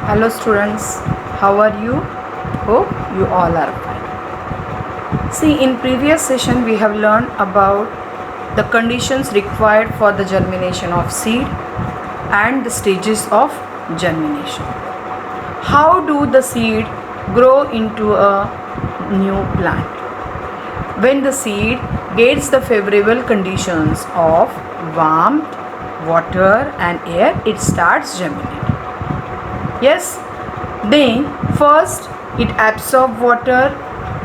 Hello students, how are you? Hope you all are fine. See, in previous session we have learned about the conditions required for the germination of seed and the stages of germination. How do the seed grow into a new plant? When the seed gets the favorable conditions of warmth, water and air, it starts germinating. Yes, then first it absorbs water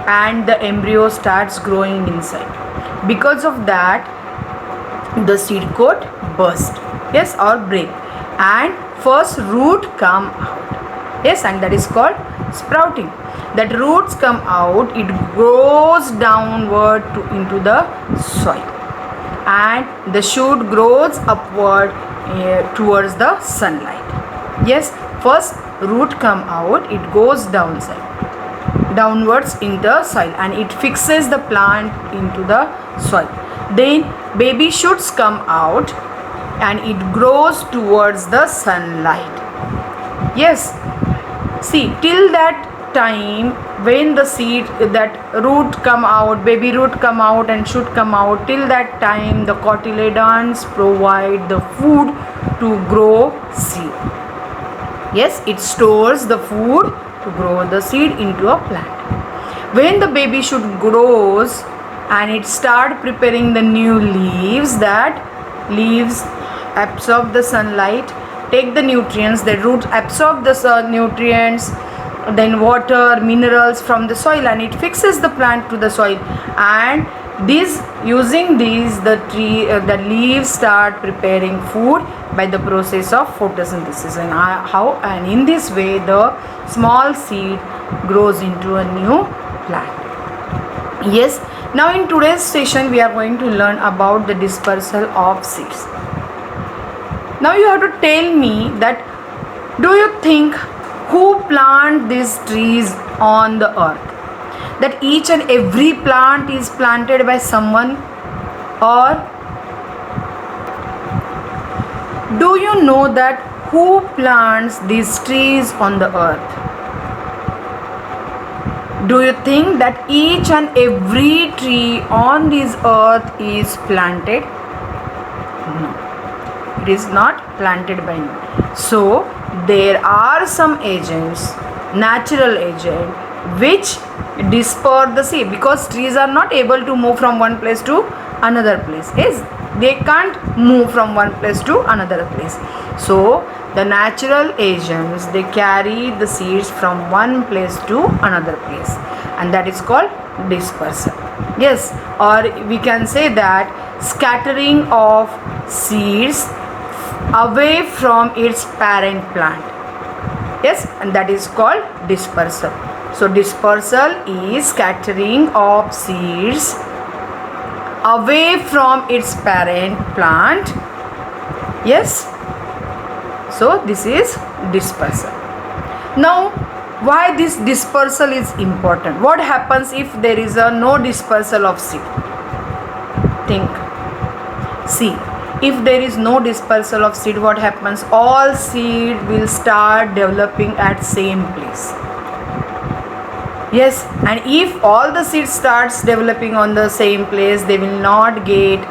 and the embryo starts growing inside. Because of that, the seed coat burst, yes, or break, and first root come out. Yes, and that is called sprouting. That roots come out, it grows downward into the soil, and the shoot grows upward towards the sunlight. Yes, first root come out, it goes downwards in the soil and it fixes the plant into the soil. Then baby shoots come out and it grows towards the sunlight. Yes, see, till that time when the seed, that root come out, baby root come out and shoot come out, till that time the cotyledons provide the food to grow seed. Yes, it stores the food to grow the seed into a plant. When the baby shoot grows and it start preparing the new leaves, that leaves absorb the sunlight, take the nutrients, the roots absorb the nutrients, then water, minerals from the soil, and it fixes the plant to the soil, and using these the leaves start preparing food by the process of photosynthesis. And in this way the small seed grows into a new plant. Yes, now in today's session we are going to learn about the dispersal of seeds. Now you have to tell me that, do you think who plant these trees on the earth? That each and every plant is planted by someone, or do you know that who plants these trees on the earth? Do you think that each and every tree on this earth is planted? No, it is not planted by me. So there are some agents, natural agent, which disperse the seed, because trees are not able to move from one place to another place. Yes, they can't move from one place to another place. So the natural agents, they carry the seeds from one place to another place, and that is called dispersal. Yes, or we can say that scattering of seeds away from its parent plant. Yes, and that is called dispersal. So dispersal is scattering of seeds away from its parent plant. Yes, so this is dispersal. Now why this dispersal is important? What happens if there is no dispersal of seed? Think. See, if there is no dispersal of seed, what happens? All seed will start developing at same place. Yes, and if all the seeds starts developing on the same place, they will not get,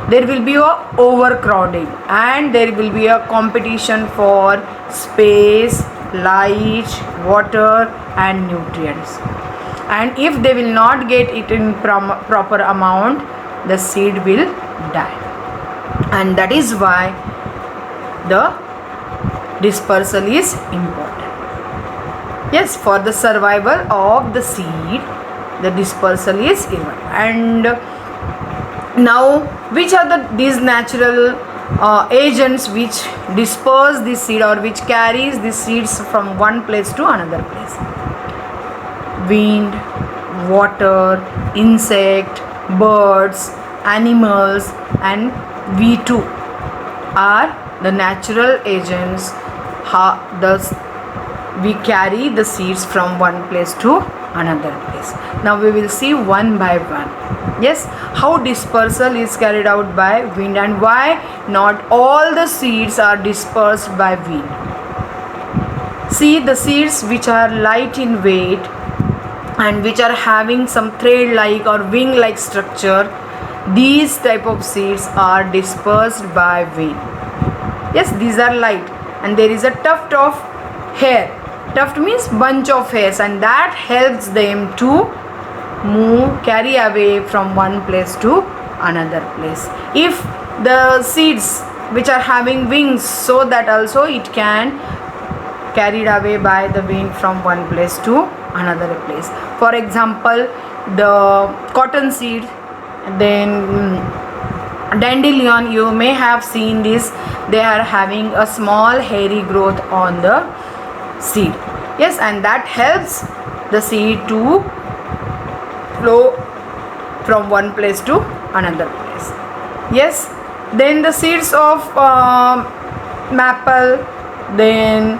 there will be a overcrowding, and there will be a competition for space, light, water and nutrients. And if they will not get it in proper amount, the seed will die. And that is why the dispersal is important. Yes, for the survival of the seed, the dispersal is given. And now, which are these natural agents which disperse the seed, or which carries the seeds from one place to another place? Wind, water, insect, birds, animals, and we too are the natural agents. We carry the seeds from one place to another place. Now we will see one by one. Yes, how dispersal is carried out by wind, and why not all the seeds are dispersed by wind. See, the seeds which are light in weight and which are having some thread like or wing like structure, these type of seeds are dispersed by wind. Yes, these are light and there is a tuft of hair. Tuft means bunch of hairs, and that helps them to move, carry away from one place to another place. If the seeds which are having wings, so that also it can carried away by the wind from one place to another place. For example, the cotton seed, then dandelion, you may have seen this, they are having a small hairy growth on the seed. Yes, and that helps the seed to flow from one place to another place. Yes, then the seeds of maple, then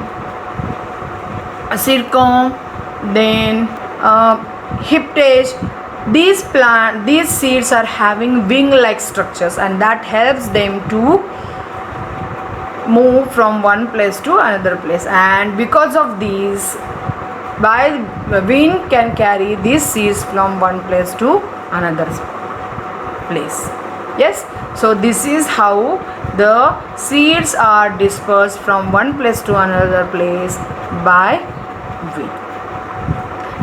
zircon, then hiptage, these seeds are having wing like structures, and that helps them to move from one place to another place. And because of these, by the wind can carry these seeds from one place to another place. Yes, so this is how the seeds are dispersed from one place to another place by wind.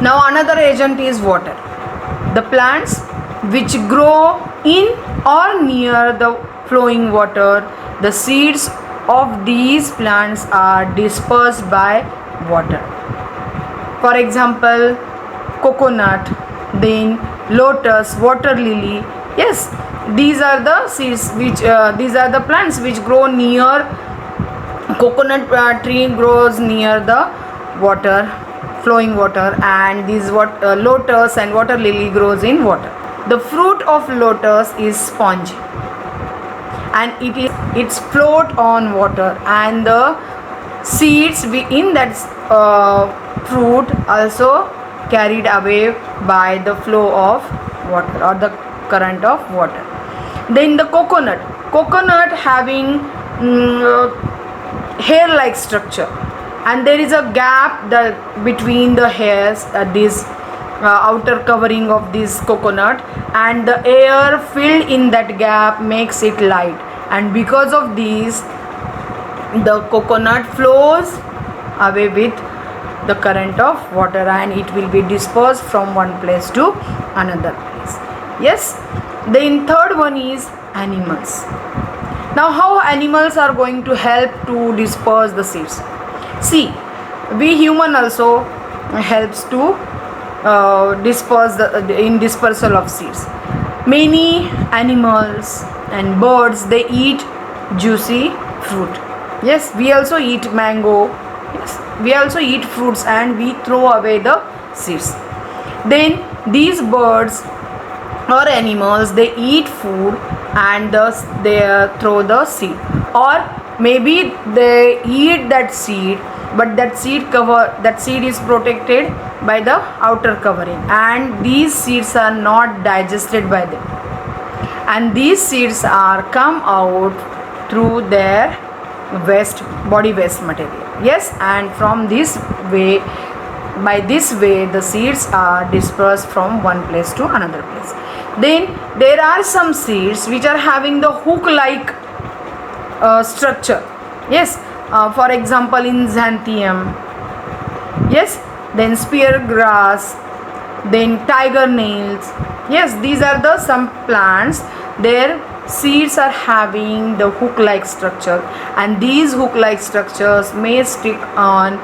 Now another agent is water. The plants which grow in or near the flowing water, the seeds of these plants are dispersed by water. For example, coconut, then lotus, water lily. Yes, these are the seeds which these are the plants which grow near coconut tree, grows near the water, flowing water, and these lotus and water lily grows in water. The fruit of lotus is spongy and it's float on water, and the seeds in that fruit also carried away by the flow of water or the current of water. Then the coconut having hair like structure, and there is a gap between the hairs, this outer covering of this coconut, and the air filled in that gap makes it light, and because of these the coconut flows away with the current of water, and it will be dispersed from one place to another place. Yes, then third one is animals. Now how animals are going to help to disperse the seeds? See, we human also helps to disperse in dispersal of seeds. Many animals and birds, they eat juicy fruit. Yes, we also eat mango. Yes, we also eat fruits and we throw away the seeds. Then these birds or animals, they eat food and thus they throw the seed, or maybe they eat that seed, but that seed is protected by the outer covering, and these seeds are not digested by them, and these seeds are come out through their body waste material. Yes, and from this way, by this way the seeds are dispersed from one place to another place. Then there are some seeds which are having the hook like structure. Yes, for example in xanthium. Yes, then spear grass, then tiger nails. Yes, these are the some plants, their seeds are having the hook like structure, and these hook like structures may stick on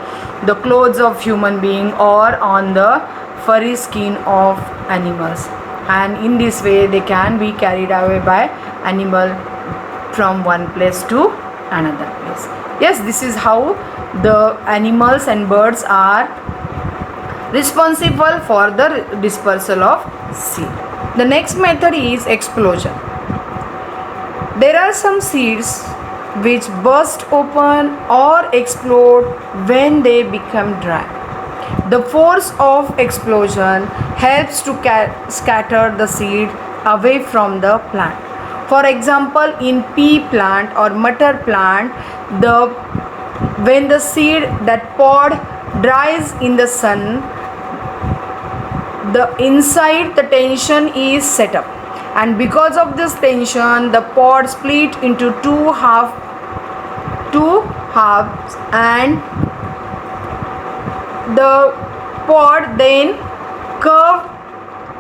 the clothes of human being or on the furry skin of animals, and in this way they can be carried away by animal from one place to another place. Yes, this is how the animals and birds are responsible for the dispersal of seed. The next method is explosion. There are some seeds which burst open or explode when they become dry. The force of explosion helps to scatter the seed away from the plant. For example, in pea plant or mutton plant, the When the seed, that pod, dries in the sun, the inside the tension is set up, and because of this tension the pod split into two halves, and the pod then curve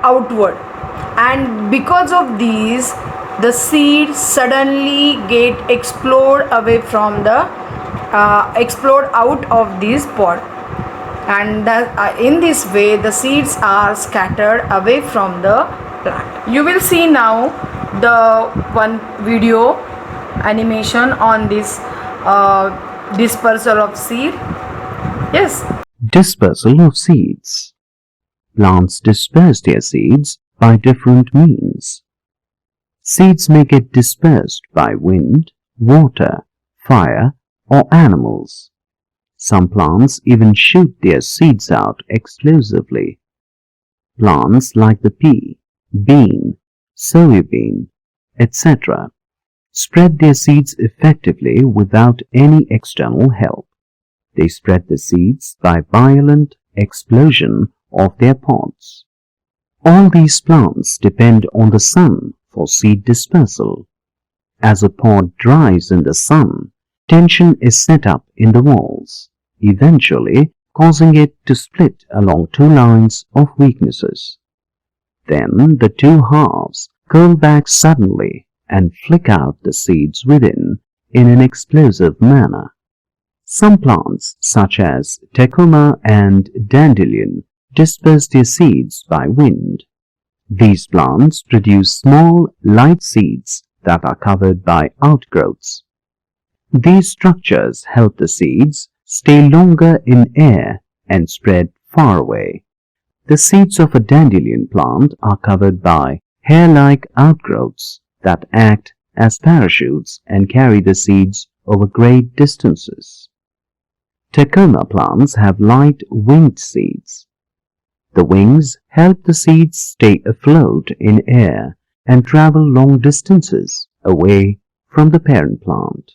outward, and because of these the seed suddenly explode out of this pod, and in this way the seeds are scattered away from the plant. You will see now the one video animation on this dispersal of seed. Yes. Dispersal of seeds. Plants disperse their seeds by different means. Seeds may get dispersed by wind, water, fire, or animals. Some plants even shoot their seeds out explosively. Plants like the pea, bean, soybean, etc. spread their seeds effectively without any external help. They spread the seeds by violent explosion of their pods. All these plants depend on the sun for seed dispersal. As a pod dries in the sun, tension is set up in the walls, eventually causing it to split along two lines of weaknesses. Then the two halves curl back suddenly and flick out the seeds within in an explosive manner. Some plants, such as Tecoma and dandelion, disperse their seeds by wind. These plants produce small, light seeds that are covered by outgrowths. These structures help the seeds stay longer in air and spread far away. The seeds of a dandelion plant are covered by hair-like outgrowths that act as parachutes and carry the seeds over great distances. Tecoma plants have light winged seeds. The wings help the seeds stay afloat in air and travel long distances away from the parent plant.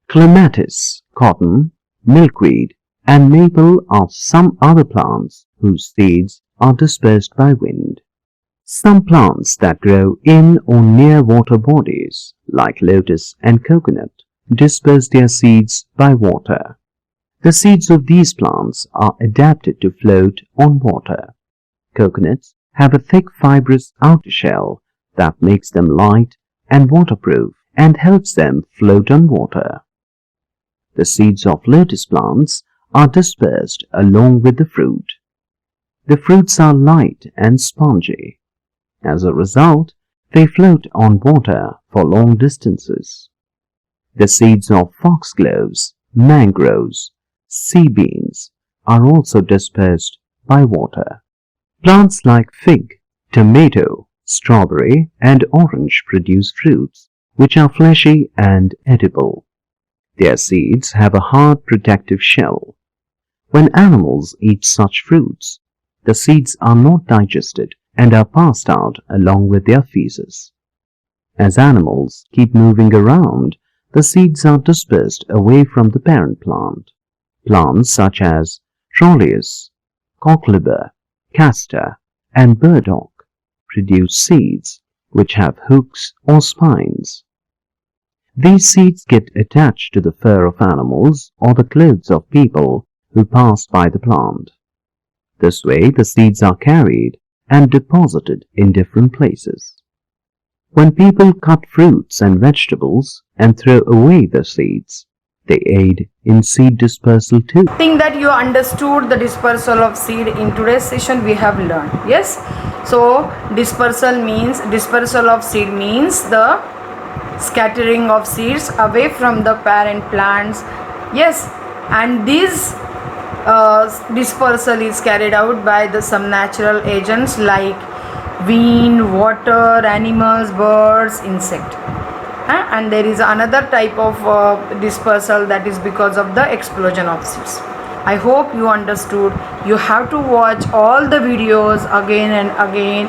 Clematis, cotton, milkweed, and maple are some other plants whose seeds are dispersed by wind. Some plants that grow in or near water bodies, like lotus and coconut, disperse their seeds by water. The seeds of these plants are adapted to float on water. Coconuts have a thick fibrous outer shell that makes them light and waterproof and helps them float on water. The seeds of lotus plants are dispersed along with the fruit. The fruits are light and spongy. As a result, they float on water for long distances. The seeds of foxgloves, mangroves, sea beans are also dispersed by water. Plants like fig, tomato, strawberry, and orange produce fruits which are fleshy and edible. Their seeds have a hard protective shell. When animals eat such fruits, the seeds are not digested and are passed out along with their feces. As animals keep moving around, the seeds are dispersed away from the parent plant. Plants such as Trollius, cockleber, castor, and burdock produce seeds which have hooks or spines. These seeds get attached to the fur of animals or the clothes of people who pass by the plant. This way the seeds are carried and deposited in different places. When people cut fruits and vegetables and throw away the seeds, they aid in seed dispersal too. I think that you understood the dispersal of seed. In today's session we have learned. Yes. So dispersal of seed means the scattering of seeds away from the parent plants. Yes. And this dispersal is carried out by some natural agents like wind, water, animals, birds, insect. And there is another type of dispersal that is because of the explosion of seeds. I hope you understood. You have to watch all the videos again and again.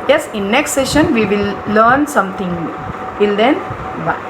Yes, in next session we will learn something new. Till then, bye.